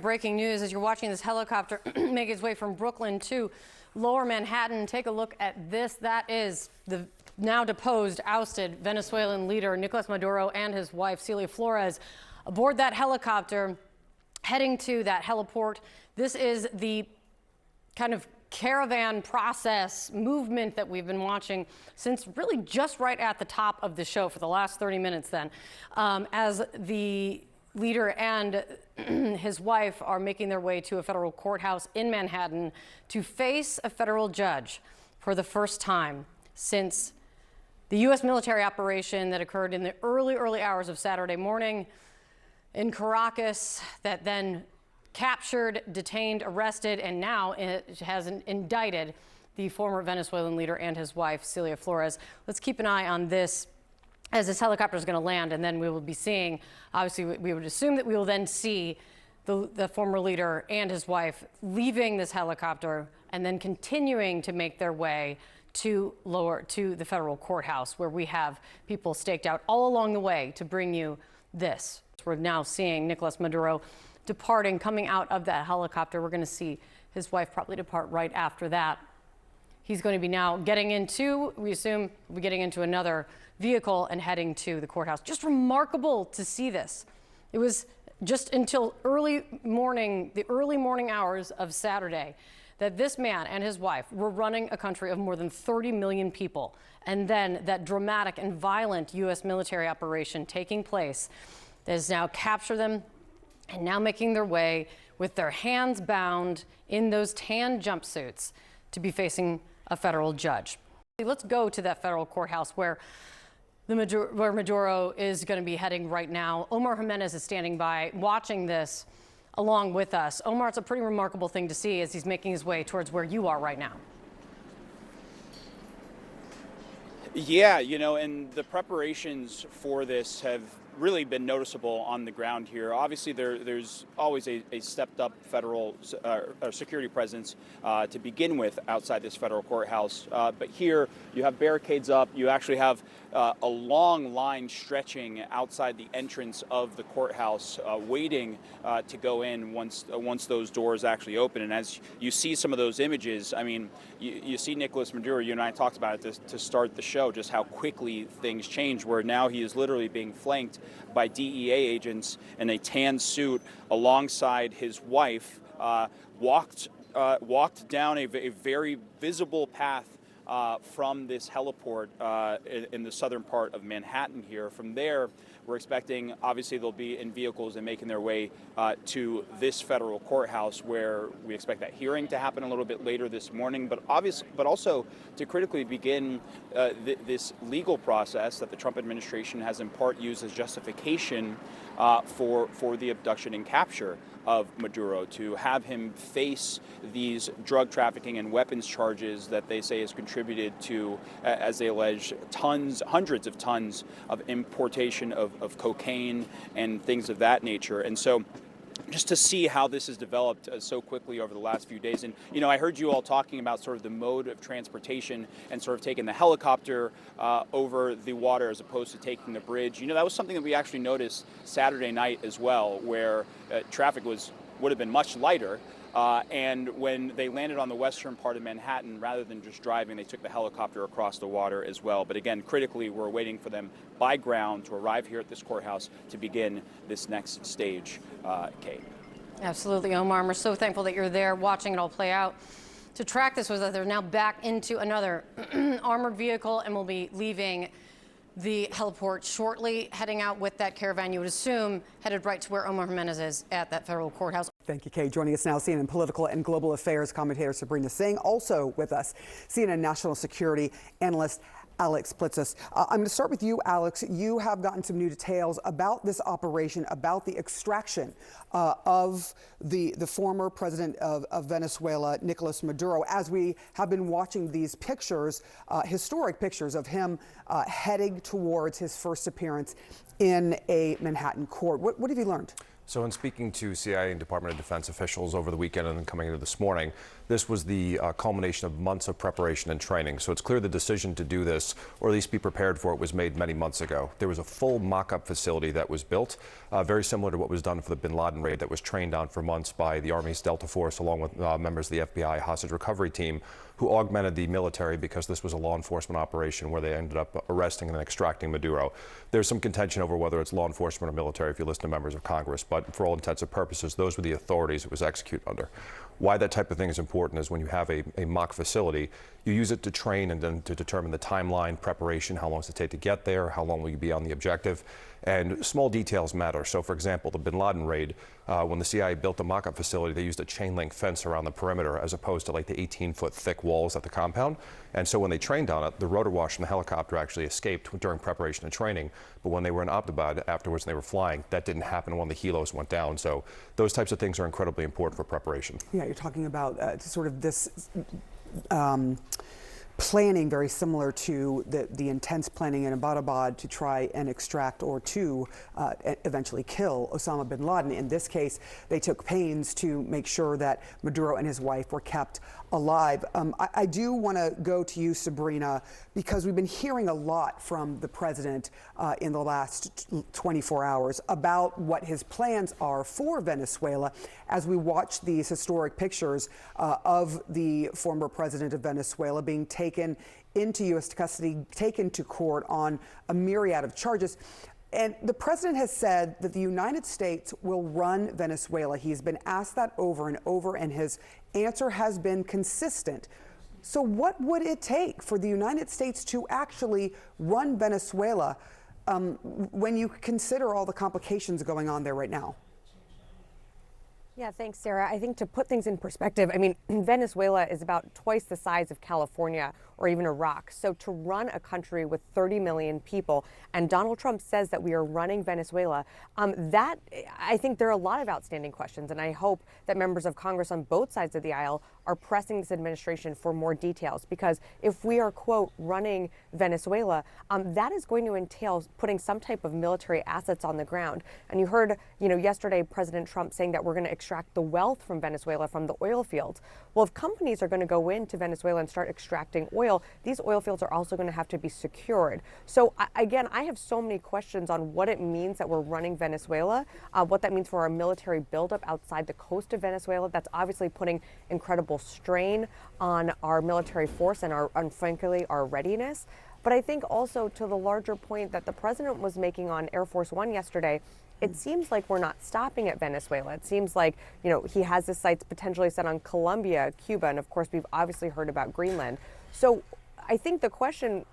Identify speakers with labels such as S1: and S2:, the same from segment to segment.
S1: breaking news as you're watching this helicopter make its way from Brooklyn to Lower Manhattan. Take a look at this. That is the now deposed, ousted Venezuelan leader Nicolas Maduro and his wife Celia Flores aboard that helicopter, heading to that heliport. This is the kind of caravan process movement that we've been watching since really just right at the top of the show for the last 30 minutes then, as the leader and his wife are making their way to a federal courthouse in Manhattan to face a federal judge for the first time since the U.S. military operation that occurred in the early hours of Saturday morning in Caracas, that then captured, detained, arrested, and now it has indicted the former Venezuelan leader and his wife, Celia Flores. Let's keep an eye on this as this helicopter is going to land, and then we will be seeing, obviously, we would assume that we will then see the former leader and his wife leaving this helicopter and then continuing to make their way to the federal courthouse, where we have people staked out all along the way to bring you this. We're now seeing Nicolas Maduro departing, coming out of that helicopter. We're going to see his wife probably depart right after that. He's going to be now getting into, we assume, we'll be getting into another vehicle and heading to the courthouse. Just remarkable to see this. It was just until the early morning hours of Saturday that this man and his wife were running a country of more than 30 million people. And then that dramatic and violent U.S. military operation taking place that has now captured them and now making their way with their hands bound in those tan jumpsuits to be facing a federal judge. Let's go to that federal courthouse where Maduro is going to be heading right now. Omar Jimenez is standing by watching this along with us. Omar, it's a pretty remarkable thing to see as he's making his way towards where you are right now.
S2: Yeah, and the preparations for this have really been noticeable on the ground here. Obviously, there's always a stepped-up federal security presence to begin with outside this federal courthouse. But here, you have barricades up. You actually have a long line stretching outside the entrance of the courthouse, waiting to go in once those doors actually open. And as you see some of those images, I mean, you see Nicolas Maduro. You and I talked about it to start the show, just how quickly things change, where now he is literally being flanked by DEA agents in a tan suit alongside his wife, walked down a very visible path from this heliport in the southern part of Manhattan here. From there, we're expecting, obviously, they'll be in vehicles and making their way to this federal courthouse, where we expect that hearing to happen a little bit later this morning, but also to critically begin this legal process that the Trump administration has in part used as justification for the abduction and capture of Maduro, to have him face these drug trafficking and weapons charges that they say has contributed to, as they allege, hundreds of tons of importation of cocaine and things of that nature. And so just to see how this has developed so quickly over the last few days. And, I heard you all talking about sort of the mode of transportation and sort of taking the helicopter over the water as opposed to taking the bridge. That was something that we actually noticed Saturday night as well, where traffic would have been much lighter. And when they landed on the western part of Manhattan, rather than just driving, they took the helicopter across the water as well. But again, critically, we're waiting for them by ground to arrive here at this courthouse to begin this next stage, Kate.
S1: Absolutely, Omar. We're so thankful that you're there watching it all play out. To track this was that they're now back into another armored vehicle and will be leaving the heliport shortly, heading out with that caravan, you would assume, headed right to where Omar Jimenez is at that federal courthouse.
S3: Thank you, Kate. Joining us now, CNN political and global affairs commentator Sabrina Singh. Also with us, CNN national security analyst Alex Plitzis. I'm going to start with you, Alex. You have gotten some new details about this operation, about the extraction of the former president of Venezuela, Nicolas Maduro, as we have been watching these pictures, historic pictures of him heading towards his first appearance in a Manhattan court. What have you learned?
S4: So in speaking to CIA and Department of Defense officials over the weekend and then coming into this morning, this was the culmination of months of preparation and training. So it's clear the decision to do this, or at least be prepared for it, was made many months ago. There was a full mock-up facility that was built, very similar to what was done for the bin Laden raid, that was trained on for months by the Army's Delta Force, along with members of the FBI hostage recovery team, who augmented the military because this was a law enforcement operation where they ended up arresting and then extracting Maduro. There's some contention over whether it's law enforcement or military if you listen to members of Congress, but for all intents and purposes, those were the authorities it was executed under. Why that type of thing is important is when you have a mock facility, you use it to train and then to determine the timeline, preparation, how long does it take to get there, how long will you be on the objective, and small details matter. So for example, the bin Laden raid, when the CIA built the mock-up facility, they used a chain link fence around the perimeter as opposed to like the 18-foot thick walls at the compound. And so when they trained on it, the rotor wash from the helicopter actually escaped during preparation and training. But when they were in Abbottabad afterwards and they were flying, that didn't happen when the helos went down. So those types of things are incredibly important for preparation.
S3: Yeah, you're talking about sort of this planning very similar to the intense planning in Abbottabad to try and extract or to eventually kill Osama bin Laden. In this case, they took pains to make sure that Maduro and his wife were kept alive. I do want to go to you, Sabrina, because we've been hearing a lot from the president in the last 24 hours about what his plans are for Venezuela as we watch these historic pictures of the former president of Venezuela being taken into U.S. custody, taken to court on a myriad of charges. And the president has said that the United States will run Venezuela. He's been asked that over and over, and his answer has been consistent. So what would it take for the United States to actually run Venezuela when you consider all the complications going on there right now?
S5: Yeah, thanks, Sarah. I think to put things in perspective, I mean, Venezuela is about twice the size of California or even Iraq. So to run a country with 30 million people, and Donald Trump says that we are running Venezuela, that I think there are a lot of outstanding questions, and I hope that members of Congress on both sides of the aisle are pressing this administration for more details, because if we are, quote, running Venezuela, that is going to entail putting some type of military assets on the ground. And you heard, yesterday President Trump saying that we're going to extract the wealth from Venezuela from the oil fields. Well, if companies are going to go into Venezuela and start extracting oil, these oil fields are also going to have to be secured. So again, I have so many questions on what it means that we're running Venezuela, what that means for our military buildup outside the coast of Venezuela. That's obviously putting incredible strain on our military force and frankly, our readiness. But I think also to the larger point that the president was making on Air Force One yesterday, it seems like we're not stopping at Venezuela. It seems like, he has his sights potentially set on Colombia, Cuba, and of course, we've obviously heard about Greenland. So I think the question,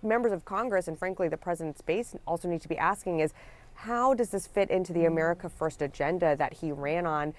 S5: members of Congress and frankly, the president's base also need to be asking is, how does this fit into the America First agenda that he ran on,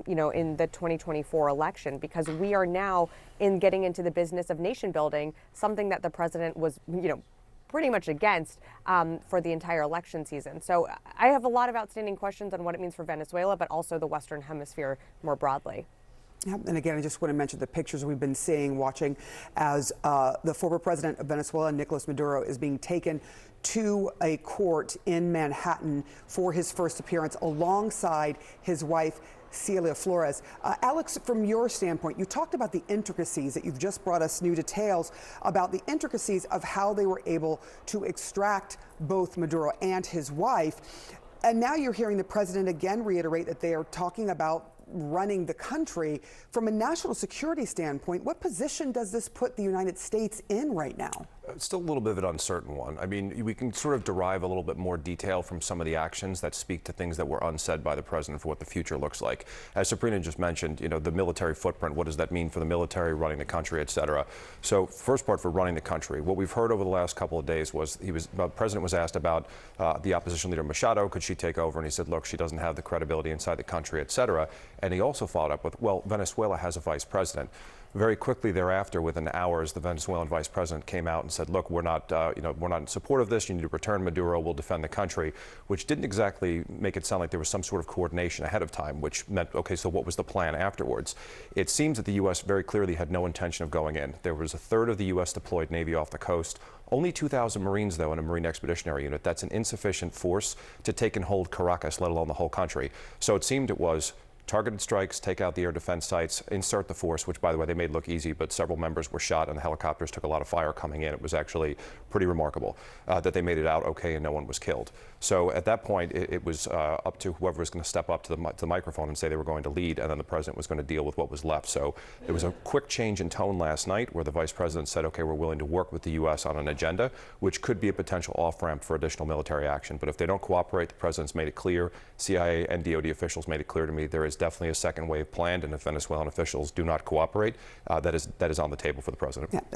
S5: in the 2024 election? Because we are now getting into the business of nation building, something that the president was, pretty much against for the entire election season. So I have a lot of outstanding questions on what it means for Venezuela, but also the Western Hemisphere more broadly.
S3: Yeah, and again, I just want to mention the pictures we've been watching as the former president of Venezuela, Nicolas Maduro, is being taken to a court in Manhattan for his first appearance alongside his wife, Celia Flores. Alex, from your standpoint, you talked about the intricacies that you've just brought us new details about the intricacies of how they were able to extract both Maduro and his wife. And now you're hearing the president again reiterate that they are talking about running the country. From a national security standpoint, what position does this put the United States in right now?
S4: It's still a little bit of an uncertain one. I mean, we can sort of derive a little bit more detail from some of the actions that speak to things that were unsaid by the president for what the future looks like. As Sabrina just mentioned, the military footprint, what does that mean for the military running the country, et cetera. So first part for running the country, what we've heard over the last couple of days was the president was asked about the opposition leader Machado, could she take over? And he said, look, she doesn't have the credibility inside the country, et cetera. And he also followed up with, well, Venezuela has a vice president. Very quickly thereafter, within hours, the Venezuelan vice president came out and said said, look, we're not in support of this. You need to return Maduro. We'll defend the country, which didn't exactly make it sound like there was some sort of coordination ahead of time, which meant, okay, so what was the plan afterwards? It seems that the U.S. very clearly had no intention of going in. There was a third of the U.S. deployed Navy off the coast. Only 2,000 Marines, though, in a Marine Expeditionary Unit. That's an insufficient force to take and hold Caracas, let alone the whole country. So it seemed it was targeted strikes, take out the air defense sites, insert the force, which, by the way, they made look easy, but several members were shot and the helicopters took a lot of fire coming in. It was actually pretty remarkable that they made it out okay and no one was killed. So at that point, it was up to whoever was going to step up to the microphone and say they were going to lead, and then the president was going to deal with what was left. So it was a quick change in tone last night where the vice president said, okay, we're willing to work with the U.S. on an agenda, which could be a potential off-ramp for additional military action. But if they don't cooperate, the president's made it clear, CIA and DOD officials made it clear to me, there is definitely a second wave planned, and if Venezuelan officials do not cooperate, that is on the table for the president.
S3: Yeah.